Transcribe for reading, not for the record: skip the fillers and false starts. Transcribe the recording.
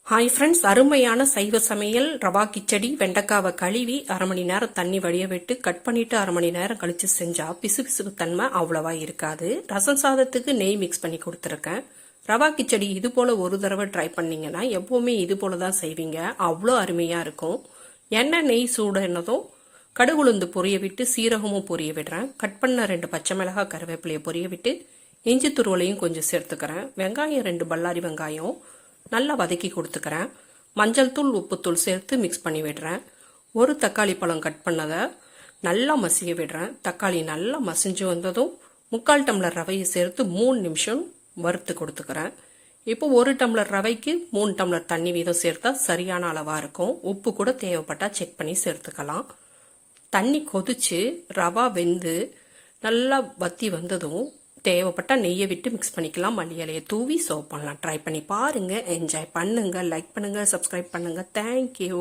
Hi friends, அருமையான சைவ சமையல் ரவா கிச்சடி. வெண்டைக்காவை கழுவி அரை மணி நேரம் தண்ணி வடிய விட்டு கட் பண்ணிட்டு அரை மணி நேரம் கழிச்சு செஞ்சா பிசுபிசுக்கு தன்மை அவ்வளவா இருக்காது. ரசம் சாதத்துக்கு நெய் மிக்ஸ் பண்ணி கொடுத்துருக்கேன். ரவா கிச்சடி இது போல ஒரு தடவை ட்ரை பண்ணீங்கன்னா எப்பவுமே இது போல தான் செய்வீங்க. அவ்வளோ அருமையா இருக்கும். எண்ணெய் நெய் சூடுனதும் கடுகுளுந்து பொரிய விட்டு சீரகமும் பொரிய விடுறேன். கட் பண்ண 2 பச்சை மிளகாய் கருவேப்பிலையை பொரிய விட்டு இஞ்சி துருவலையும் கொஞ்சம் சேர்த்துக்கிறேன். வெங்காயம் 2 பல்லாரி வெங்காயம் நல்லா வதக்கி கொடுத்துக்கிறேன். மஞ்சள் தூள் உப்புத்தூள் சேர்த்து மிக்ஸ் பண்ணி விடுறேன். ஒரு தக்காளி பழம் கட் பண்ணதை நல்லா மசிய விடுறேன். தக்காளி நல்லா மசிஞ்சு வந்ததும் 3/4 டம்ளர் ரவையை சேர்த்து 3 நிமிஷம் வறுத்து கொடுத்துக்கிறேன். இப்போ 1 டம்ளர் ரவைக்கு 3 டம்ளர் தண்ணி வீதம் சேர்த்தா சரியான அளவாக இருக்கும். உப்பு கூட தேவைப்பட்டா செக் பண்ணி சேர்த்துக்கலாம். தண்ணி கொதிச்சு ரவா வெந்து நல்லா வத்தி வந்ததும் தேவைப்பட்டா நெய்யை விட்டு மிக்ஸ் பண்ணிக்கலாம். மல்லி இலையை தூவி சர்வ் பண்ணலாம். ட்ரை பண்ணி பாருங்க, என்ஜாய் பண்ணுங்க, லைக் பண்ணுங்க, சப்ஸ்கிரைப் பண்ணுங்க. தேங்க்யூ.